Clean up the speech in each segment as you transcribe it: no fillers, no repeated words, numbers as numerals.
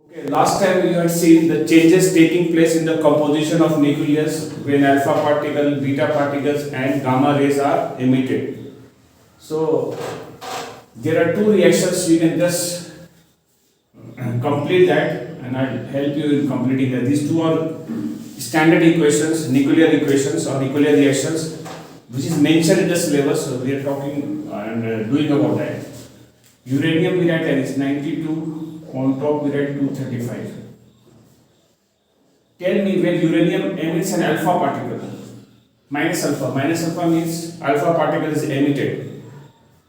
Okay, last time you had seen the changes taking place in the composition of nucleus when alpha particle, beta particles and gamma rays are emitted. So there are two reactions, you can just complete that and I'll help you in completing that. These two are standard equations, nuclear equations or nuclear reactions which is mentioned in the syllabus. So we are talking and doing about that. Uranium we write as 92, on top we write 235. Tell me when uranium emits an alpha particle, minus alpha means alpha particle is emitted.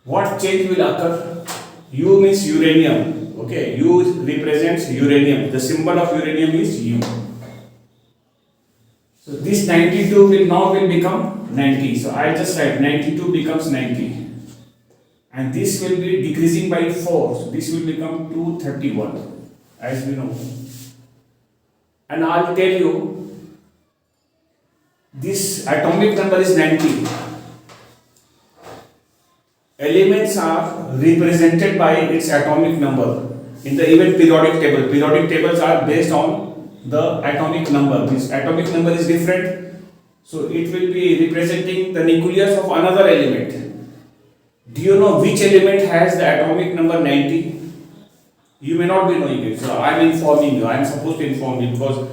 What change will occur? U means uranium, okay, U represents uranium, the symbol of uranium is U. So this 92 will become 90, so I just write 92 becomes 90. And this will be decreasing by 4, so this will become 231 as we know. And I'll tell you this atomic number is 90. Elements are represented by its atomic number in the even periodic table. Periodic tables are based on the atomic number. This atomic number is different, so it will be representing the nucleus of another element. Do you know which element has the atomic number 90? You may not be knowing it, so I am informing you. I am supposed to inform you because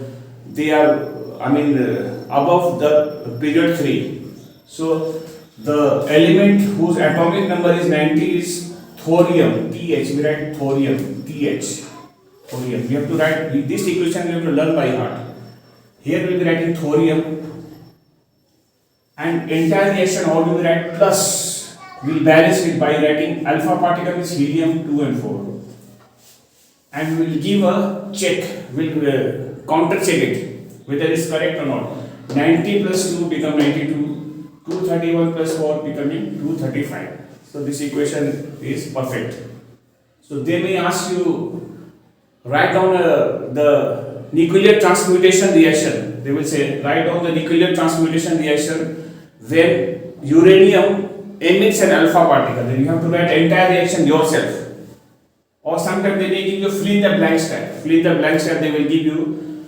they are, above the period 3. So the element whose atomic number is 90 is thorium, TH. We write thorium, TH. Thorium. We have to write this equation. We have to learn by heart. Here we will be writing thorium, and entire reaction how do we write? Plus. We will balance it by writing alpha particle is helium 2 and 4. And we will give a check, we will counter check it whether it is correct or not. 90 plus 2 become 92, 231 plus 4 becoming 235. So this equation is perfect. So they may ask you write down the nuclear transmutation reaction. They will say write down the nuclear transmutation reaction when uranium emits an alpha particle. Then you have to write entire reaction yourself. Or sometimes they may give you fill in the blank step. Fill in the blank step, they will give you,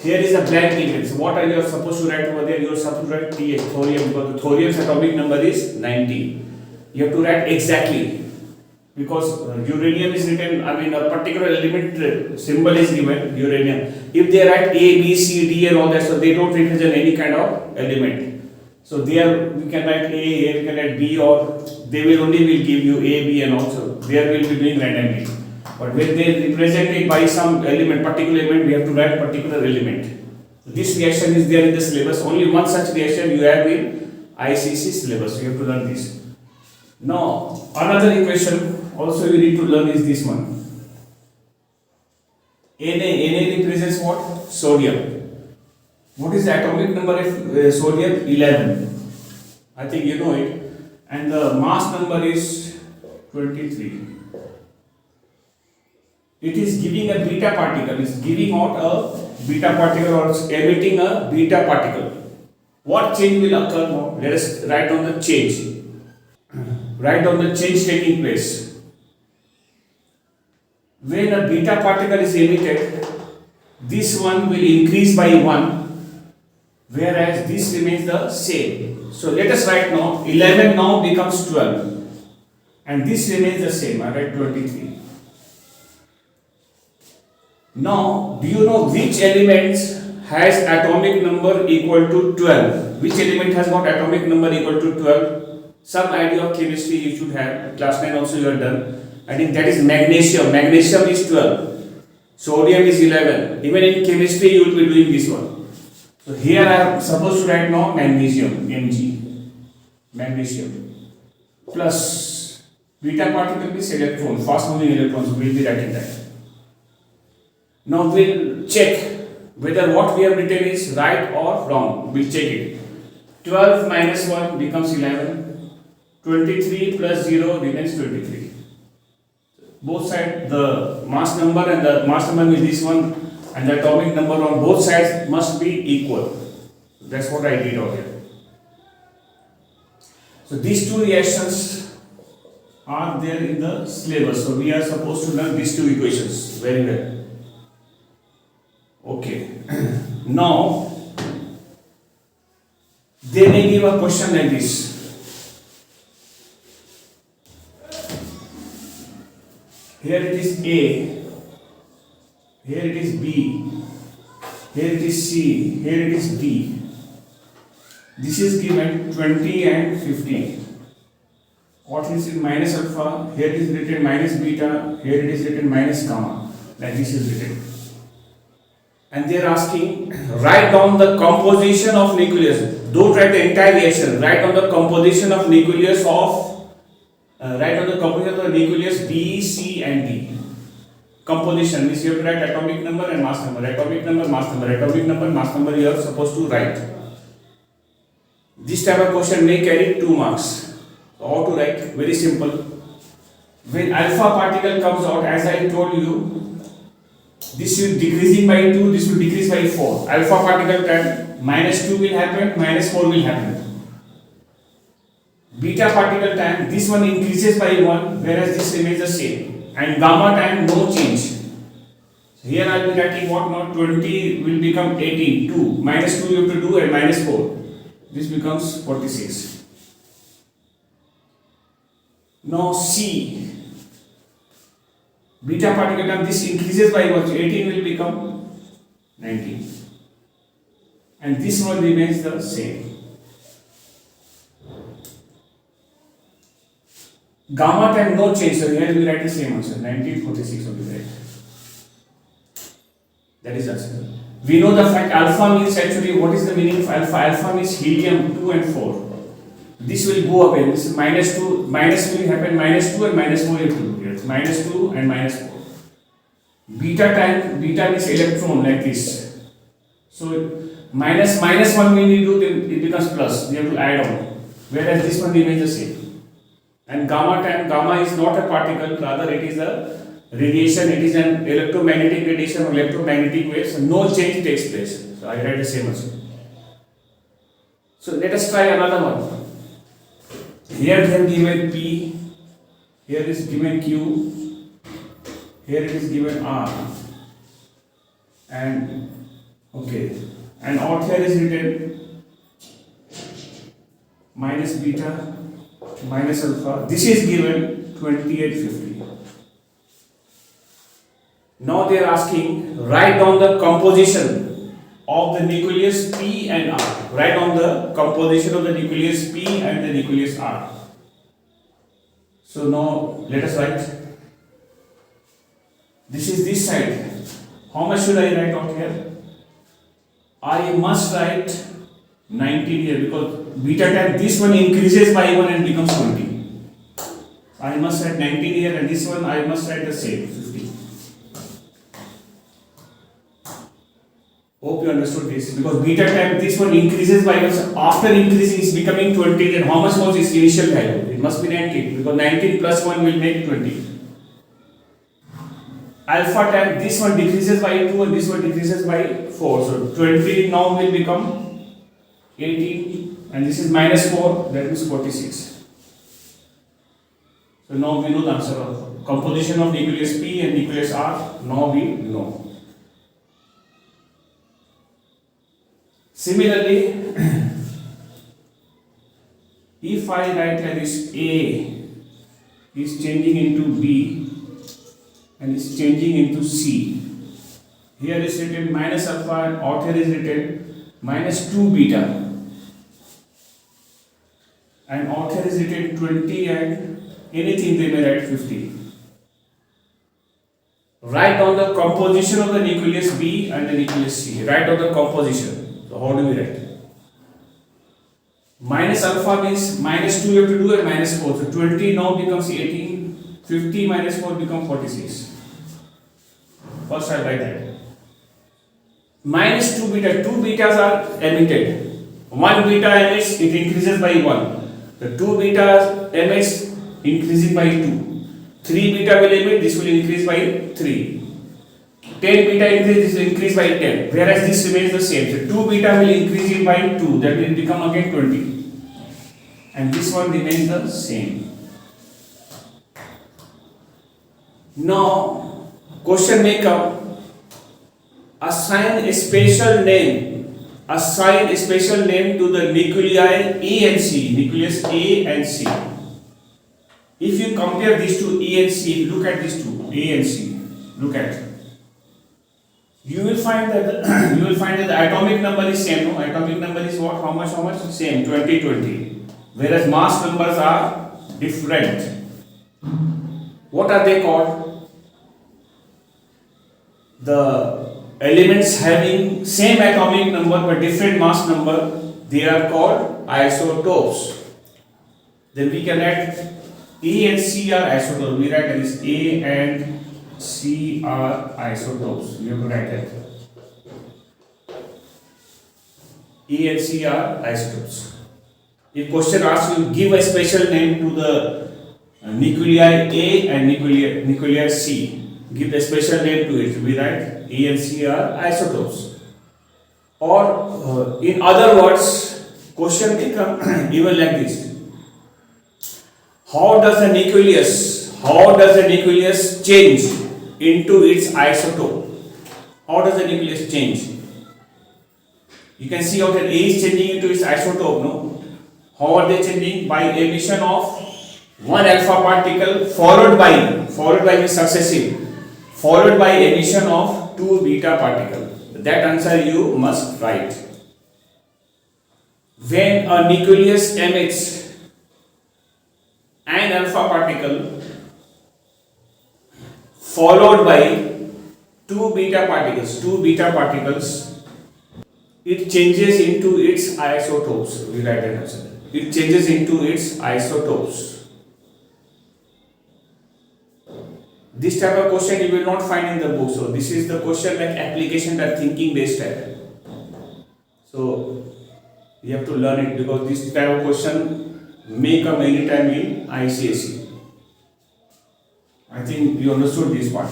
here is a blank image. So what are you supposed to write over there? You are supposed to write TH, thorium, because the thorium's atomic number is 90. You have to write exactly, because uranium is written, a particular element symbol is given, uranium. If they write A, B, C, D and all that, so they don't represent any kind of element. So there we can write A, here we can write B, or they will give you A, B and also there will be doing randomly. But when they represent it by some element, particular element, we have to write particular element. This reaction is there in the syllabus. Only one such reaction you have in ICC syllabus. You have to learn this. Now another equation also you need to learn is this one. Na represents what? Sodium. What is the atomic number of sodium? 11. I think you know it. And the mass number is 23. It is giving a beta particle. It is giving out a beta particle or emitting a beta particle. What change will occur now? Let us write down the change. Write down the change taking place. When a beta particle is emitted, this one will increase by 1. Whereas this remains the same. So let us write now 11 now becomes 12 and this remains the same. I write 23. Now do you know which element has atomic number equal to 12? Which element has got atomic number equal to 12? Some idea of chemistry you should have. Class 9 also you have done. I think that is magnesium. Magnesium is 12. Sodium is 11. Even in chemistry you will be doing this one. So here I am supposed to write now magnesium, Mg, magnesium, plus beta particle is electron, fast moving electrons, we will be writing that. Now we will check whether what we have written is right or wrong, we will check it. 12 minus 1 becomes 11, 23 plus 0 remains 23. Both sides, the mass number and the mass number is this one, and the atomic number on both sides must be equal. That's what I did over here. So these two reactions are there in the syllabus. So we are supposed to learn these two equations very well. Okay. Now they may give a question like this. Here it is A, here it is B, here it is C, here it is D. This is given 20 and 15. What is in minus alpha? Here it is written minus beta, here it is written minus gamma. Like this is written. And they are asking, write down the composition of nucleus. Don't write the entire reaction. Write down the composition of nucleus of the nucleus B, C, and D. Composition means you have to write atomic number and mass number. Atomic number, mass number. Atomic number, mass number. You are supposed to write. This type of question may carry 2 marks. So how to write? Very simple. When alpha particle comes out, as I told you, this will decreasing by 2, this will decrease by 4. Alpha particle time minus 2 will happen, minus 4 will happen. Beta particle time, this one increases by 1, whereas this remains the same. And gamma time, no change. So here I will be writing what now? 20 will become 18, 2. Minus 2 you have to do and minus 4. This becomes 46. Now C. Beta particle time, this increases by 1, so 18 will become 19. And this one remains the same. Gamma time no change, so here we write the same answer, 1946 will be right. That is answer. We know the fact alpha means actually, what is the meaning of alpha? Alpha means helium 2 and 4. This will go away, this is minus 2, minus will happen, minus 2 and minus 4 you have to do here. Minus 2 and minus 4. Beta time, beta means electron like this. So minus 1 we need to do, then it becomes plus, we have to add on. Whereas this one remains the same. And gamma time, gamma is not a particle, rather it is a radiation, it is an electromagnetic radiation or electromagnetic wave, so no change takes place. So I write the same answer. So let us try another one. Here they have given P, here is given Q, here it is given R, and okay, and out here is written minus beta, minus alpha. This is given 2850. Now they are asking, write down the composition of the nucleus P and R. Write down the composition of the nucleus P and the nucleus R. So now let us write. This is this side. How much should I write out here? I must write 19 here because beta time, this one increases by 1 and becomes 20. I must write 19 here, and this one I must write the same, 50. Hope you understood this, because beta time, this one increases by 1, so after increasing is becoming 20, then how much was its initial value? It must be 19, because 19 plus 1 will make 20. Alpha time, this one decreases by 2 and this one decreases by 4, so 20 now will become 18, and this is minus 4, that is 46. So now we know the answer of composition of nucleus P and nucleus R. Now we know. Similarly, if I write like this, A is changing into B and is changing into C. Here is written minus alpha and out here is written minus 2 beta. And out here is written 20 and anything they may write 50. Write down the composition of the nucleus B and the nucleus C. Write down the composition. So how do we write? Minus alpha means minus 2 you have to do and minus 4. So 20 now becomes 18. 50 minus 4 becomes 46. First I write that. Minus 2 beta. 2 betas are emitted. 1 beta emits, it increases by 1. The 2 beta emits, increasing by 2. 3 beta will emit, this will increase by 3. 10 beta increase, this will increase by 10. Whereas this remains the same. So 2 beta will increase it by 2, that will become again 20. And this one remains the same. Now, question may come. assign a special name. Assign a special name to the nuclei E and C, nucleus A and C. If you compare these two E and C, look at these two A and C. Look at. You will find that the atomic number is same. No, atomic number is what? How much? Same, 20. Whereas mass numbers are different. What are they called? The elements having same atomic number but different mass number, they are called isotopes. Then we can add E and C are isotopes. We write as A and C are isotopes. You have to write that. E and C are isotopes. If question asks you, give a special name to the nuclei A and nuclear C. Give a special name to it. We write E and C are isotopes. Or in other words, question become even like this. How does the nucleus change into its isotope? How does the nucleus change? You can see how that A is changing into its isotope, no? How are they changing? By emission of one alpha particle followed by successive, followed by emission of two beta particle. That answer you must write. When a nucleus emits an alpha particle followed by two beta particles, it changes into its isotopes. We write that answer. It changes into its isotopes. This type of question you will not find in the book. So this is the question like application that thinking based type. So you have to learn it because this type of question may come anytime in ICSE. I think you understood this part.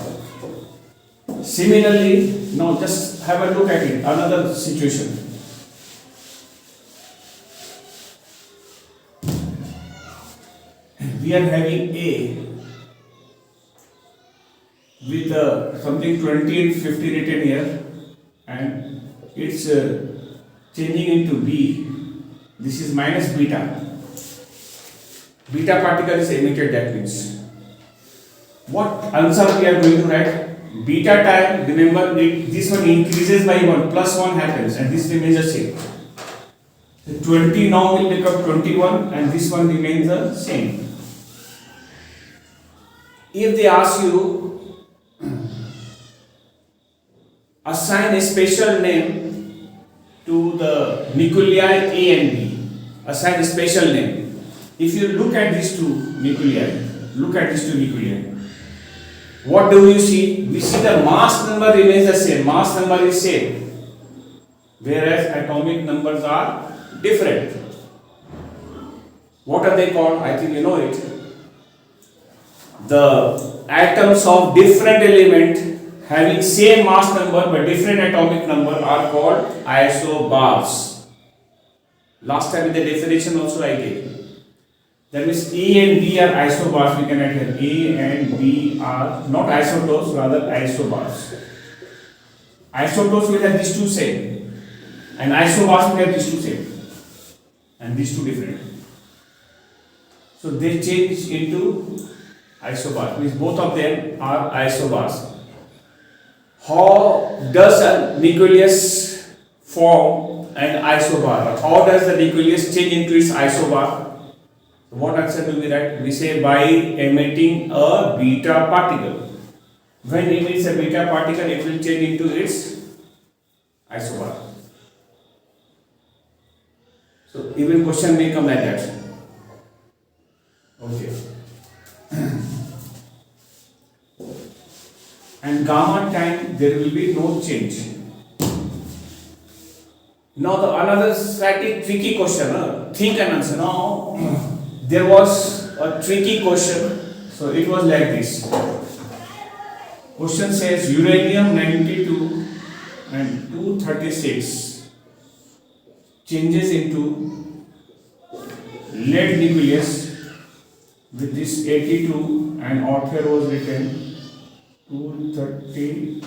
Similarly, now just have a look at it. Another situation. We are having A with something 20 and 50 written here, and it's changing into B. This is minus beta. Beta particle is emitted, that means. What answer we are going to write? Beta time, remember this one increases by 1, plus 1 happens, and this remains the same. The 20 now will become 21, and this one remains the same. If they ask you, assign a special name to the nuclei A and B. Assign a special name. If you look at these two nuclei, what do you see? We see the mass number remains the same. Mass number is same, whereas atomic numbers are different. What are they called? I think you know it. The atoms of different element having same mass number but different atomic number are called isobars. Last time in the definition also I gave. That means A and B are isobars. We can write here A and B are not isotopes, rather isobars. Isotopes will have these two same, and isobars will have these two same, and these two different. So they change into isobars. Means both of them are isobars. How does a nucleus form an isobar? How does the nucleus change into its isobar? What answer do we write? We say by emitting a beta particle. When it emits a beta particle, it will change into its isobar. So even question may come like that. Okay. And gamma time there will be no change. Now the another slightly tricky question. Think and answer. Now there was a tricky question. So it was like this. Question says uranium 92 and 236 changes into lead nucleus with this 82, and out here was written 230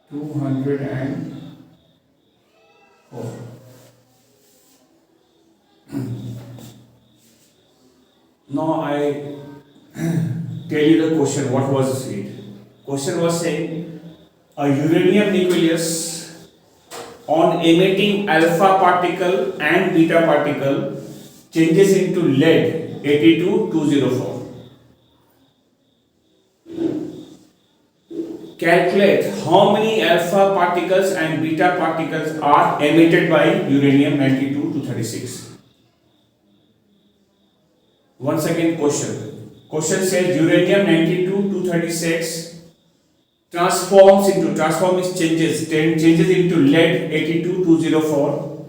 204. Now I tell you the question. What was it? Question was saying a uranium nucleus on emitting alpha particle and beta particle changes into lead 82204. Calculate how many alpha particles and beta particles are emitted by uranium 92-236. Once again question. Question says uranium 92-236 transforms changes into lead 82204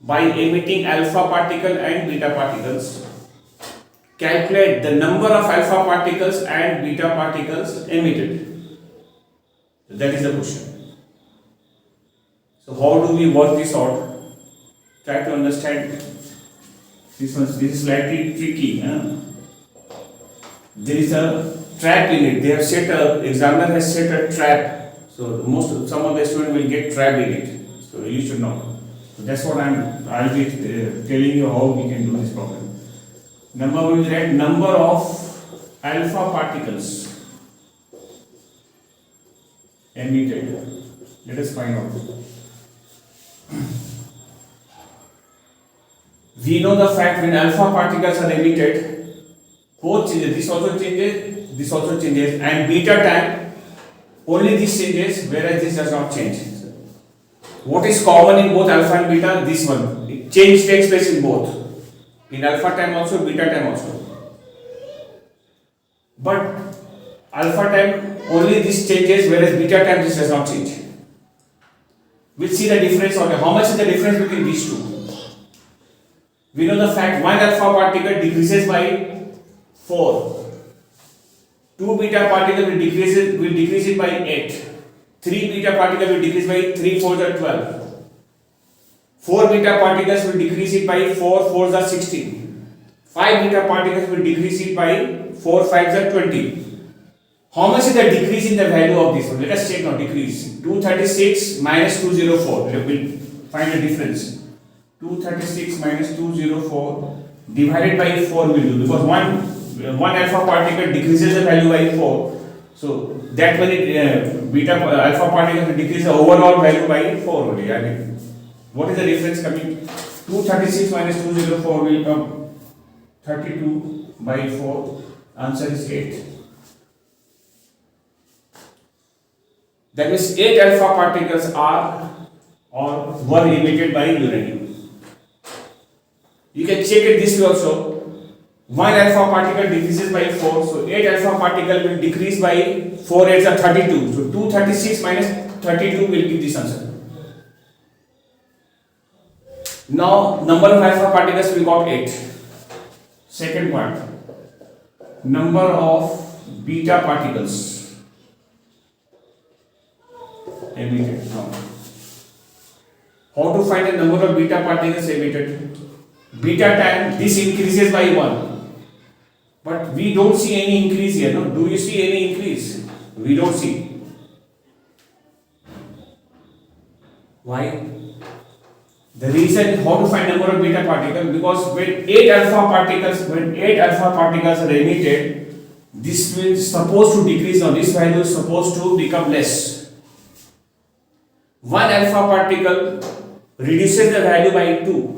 by emitting alpha particle and beta particles. Calculate the number of alpha particles and beta particles emitted. That is the question. So how do we work this out? Try to understand. This is slightly tricky. There is a trap in it. They have set a examiner has set a trap. So some of the students will get trapped in it. So you should know. So that's what I'll be telling you how we can do this problem. Number we will write number of alpha particles emitted. Let us find out. We know the fact when alpha particles are emitted, both changes, this also changes, and beta time, only this changes, whereas this does not change. What is common in both alpha and beta? This one. Change takes place in both. In alpha time also, beta time also. But alpha time, only this changes, whereas beta time this does not change. We'll see the difference on how much is the difference between these two. We know the fact one alpha particle decreases by 4. 2 beta particle will decrease it by 8. 3 beta particle will decrease by 3 4s are 12. 4 beta particles will decrease it by 4 4s are 16. 5 beta particles will decrease it by 4 5s are 20. How much is the decrease in the value of this one? Let us check now. Decrease 236 minus 204. We will find the difference. 236 minus 204 divided by 4 will do, because one alpha particle decreases the value by 4. So that many alpha particles will decrease the overall value by 4 only. I mean, what is the difference coming? 236 minus 204 will come 32 by 4. Answer is 8. That means 8 alpha particles were emitted by uranium. You can check it this way also. 1 alpha particle decreases by 4, so 8 alpha particle will decrease by 4 8s are 32. So 236 minus 32 will give this answer. Now number of alpha particles we got 8. Second part, number of beta particles emitted. Now, how to find the number of beta particles emitted? Beta time, this increases by 1, but we don't see any increase here. No, do you see any increase? We don't see. Why? The reason how to find number of beta particles, because when 8 alpha particles are emitted, this will supposed to decrease. Now this value is supposed to become less. 1 alpha particle reduces the value by 2.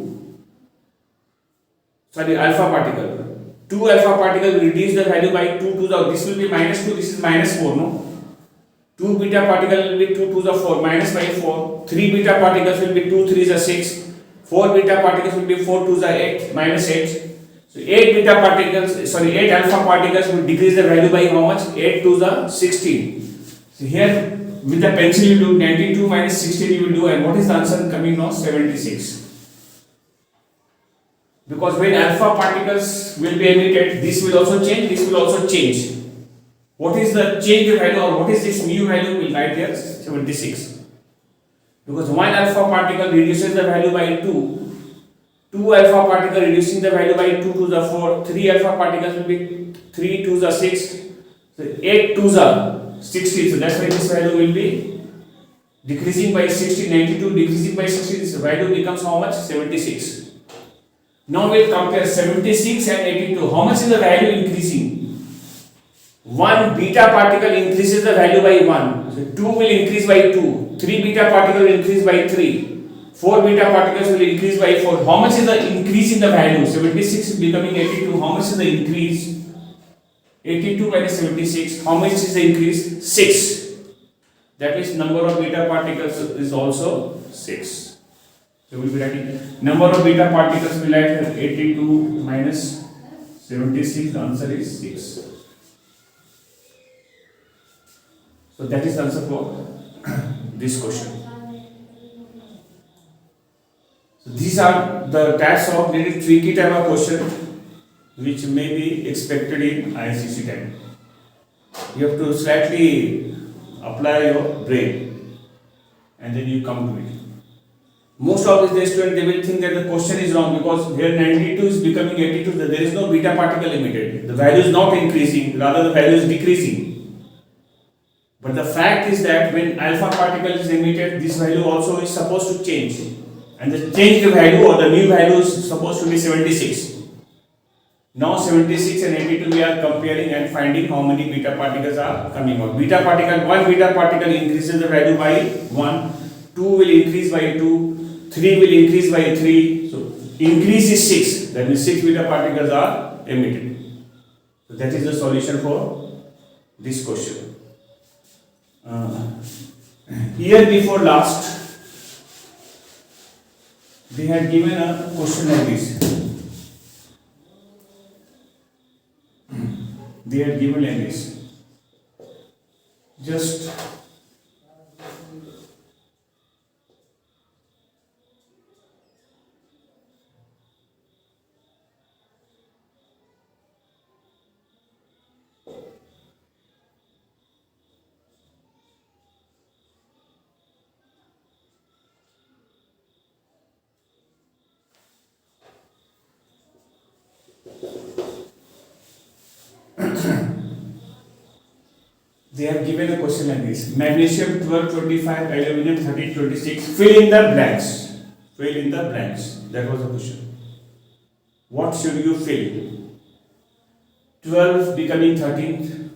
Alpha particle. 2 alpha particles will reduce the value by 2 to the, this will be minus 2, this is minus 4, no? 2 beta particles will be 2 to the 4, minus by 4. 3 beta particles will be 2 3s are 6. 4 beta particles will be 4 2s are 8, minus 8. So 8 alpha particles will decrease the value by how much? 8 2s are 16. So here with the pencil you do 92 minus 16 you will do, and what is the answer coming now? 76. Because when alpha particles will be emitted, this will also change, this will also change. What is the change value, or what is this new value? We'll write here 76. Because 1 alpha particle reduces the value by 2. 2 alpha particle reducing the value by 2 to the 4. 3 alpha particles will be 3 2s are 6. So 8 2s are 60. So that's why this value will be decreasing by 60, 92 decreasing by 60, this value becomes how much? 76. Now we'll compare 76 and 82. How much is the value increasing? 1 beta particle increases the value by 1. So 2 will increase by 2. 3 beta particle will increase by 3. 4 beta particles will increase by 4. How much is the increase in the value? 76 is becoming 82. How much is the increase? 82 minus 76. How much is the increase? 6. That means number of beta particles is also 6. So we will be writing number of beta particles will write 82 minus 76. The answer is 6. So that is the answer for this question. So these are the types of little tricky type of question which may be expected in ICC time. You have to slightly apply your brain and then you come to it. Most of the students, they will think that the question is wrong because here 92 is becoming 82, there is no beta particle emitted. The value is not increasing, rather the value is decreasing. But the fact is that when alpha particle is emitted, this value also is supposed to change. And the changed value or the new value is supposed to be 76. Now 76 and 82 we are comparing and finding how many beta particles are coming out. Beta particle, one beta particle increases the value by 1, 2 will increase by 2, 3 will increase by 3. So increase is 6. That means 6 beta particles are emitted. So that is the solution for this question. Year before last, they had given a question like this. They had given like this. Just they have given a question like this. Magnesium 12, 25, aluminum 13, 26. Fill in the blanks. Fill in the blanks. That was the question. What should you fill? 12 becoming 13th.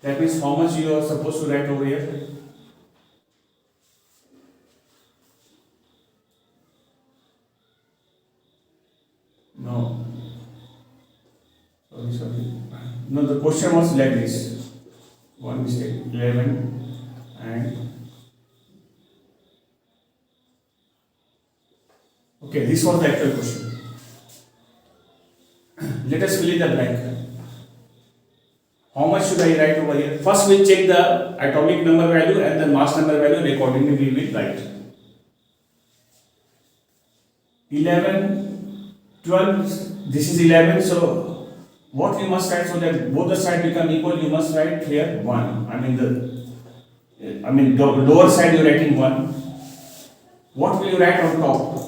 That means how much you are supposed to write over here? No. Sorry. No, the question was like this. One mistake. 11 and okay, this was the actual question. Let us fill in the blank. How much should I write over here? First we'll check the atomic number value and the mass number value, and accordingly we will write. 11, 12, this is 11, so what we must write so that both the sides become equal, you must write here 1. The lower side you are writing 1. What will you write on top?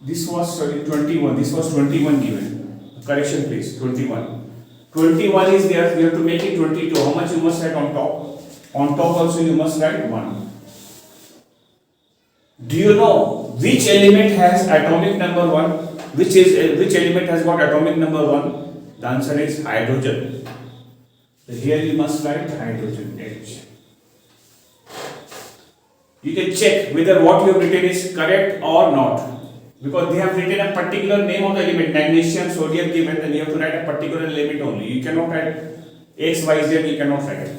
This was 21. This was 21 given. Correction please. 21. 21 is there. You have to make it 22. How much you must write on top? On top also you must write 1. Do you know which element has atomic number 1? Which element has got atomic number 1? The answer is hydrogen. So here you must write hydrogen H. You can check whether what you have written is correct or not. Because they have written a particular name of the element, magnesium, sodium given, then you have to write a particular element only. You cannot write X, Y, Z, you cannot write it.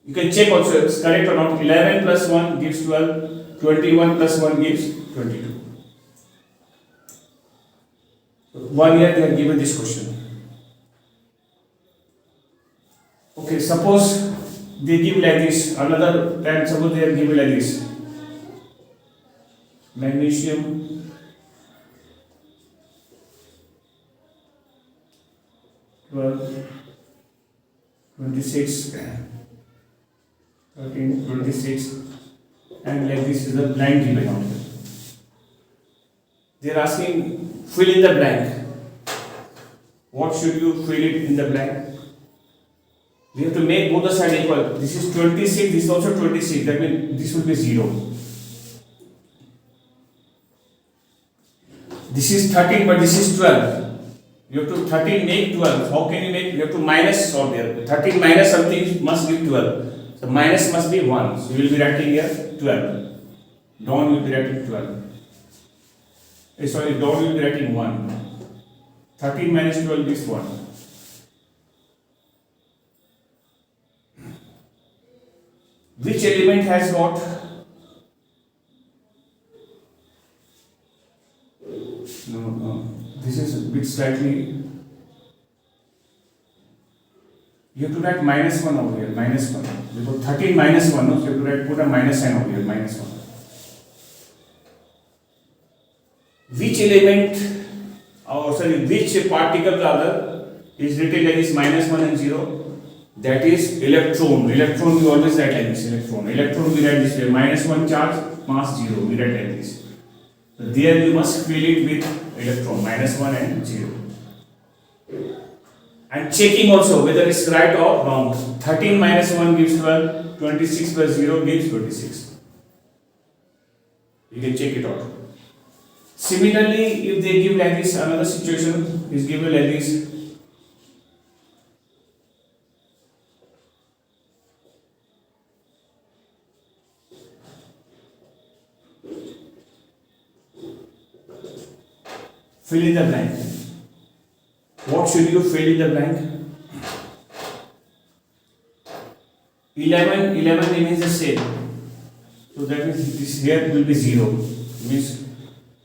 You can check also if it's correct or not. 11 plus 1 gives 12. 21 plus 1 gives 22. So 1 year they have given this question. Okay, suppose they give like this. Another time, suppose they have given like this. Magnesium 12, 26, 13, 26. And like this is the blank given out here. They are asking fill in the blank. What should you fill it in the blank? We have to make both the sides equal. This is 26, this is also 26. That means this will be 0. This is 13, but this is 12. You have to 13 make 12. How can you make? You have to minus out there. 13 minus something must give 12. So minus must be 1. So you will be writing here 12. Down will be writing 12. Sorry, down will be writing 1. 13 minus 12 is 1. Which element has got? No. This is a bit slightly. You have to write minus 1 over here, minus 1. Because 13 minus 1, no? So you have to write, put a minus sign over here, minus 1. Which element, which particle rather is written like this minus 1 and 0? That is electron. Electron we always write like this, electron. Electron we write this way, minus 1 charge, mass 0, we write like this. So there you must fill it with electron, minus 1 and 0. And checking also whether it's right or wrong. 13 minus 1 gives 12, 26 plus 0 gives 26. You can check it out. Similarly, if they give like this, another situation is given like this. Fill in the blank. What should you fill in the blank? 11 remains the same. So that means this here will be 0. Means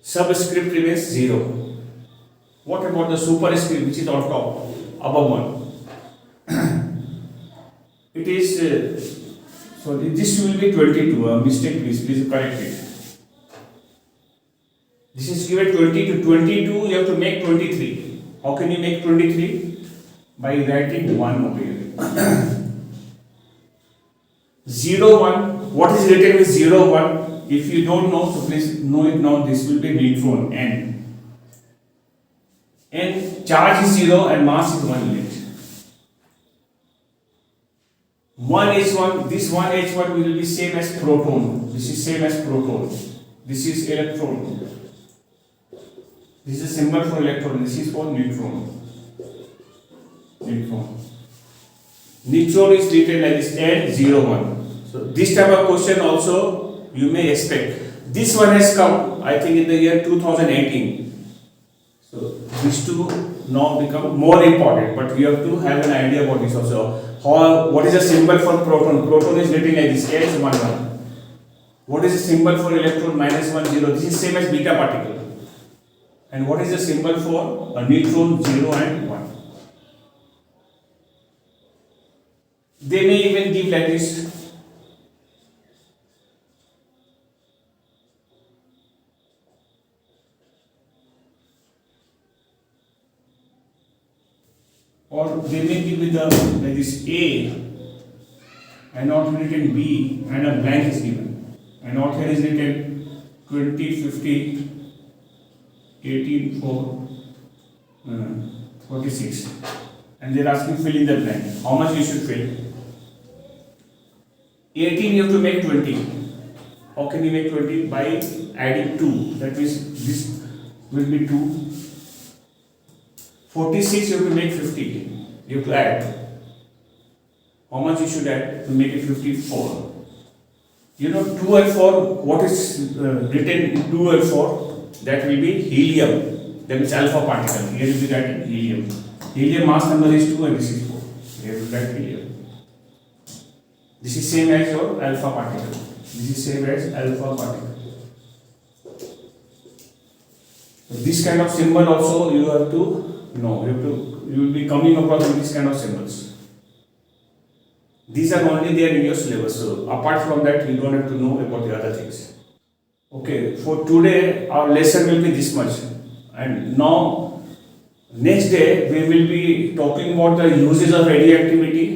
subscript remains 0. What about the superscript which is on top, above 1? It is, this will be 22. A mistake, please correct it. This is given 20 to 22, you have to make 23. How can you make 23? By writing 1 over here. 0, 1. What is written with 0, 1? If you don't know, so please know it now. This will be neutron, N. N charge is 0 and mass is 1 unit. 1H1, this 1H1 will be same as proton. This is same as proton. This is electron. This is a symbol for electron. This is for neutron. Neutron is written like this, N01. So this type of question also you may expect. This one has come, I think, in the year 2018. So these two now become more important, but we have to have an idea about this also. What is the symbol for proton? Proton is written like this, H11. What is the symbol for electron? -10. This is same as beta particle. And what is the symbol for a neutron? 0 and 1. They may even give like this. Or they may give with the like this A and not written B and a blank is given. And out here is written 20, 50, 18, 4, 46. And they are asking fill in the blank. How much you should fill? 18 you have to make 20. How can you make 20? By adding 2. That means this will be 2. 46 you have to make 50. You have to add. How much you should add to make it 54? You know 2 and 4, what is written in 2 and 4? That will be helium. That means alpha particle. Here you will be writing helium. Helium mass number is 2 and this is 4. Here you will write helium. This is same as your alpha particle. This is same as alpha particle. So this kind of symbol also you have to know. You will be coming across with this kind of symbols. These are only there in your syllabus. So apart from that, you don't have to know about the other things. Okay, for today our lesson will be this much. And now next day we will be talking about the uses of radioactivity.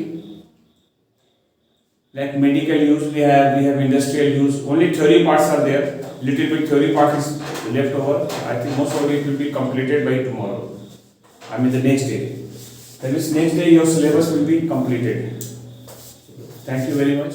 Like medical use we have industrial use. Only theory parts are there. Little bit theory part is left over. I think most of it will be completed by tomorrow. I mean the next day. That means next day your syllabus will be completed. Thank you very much.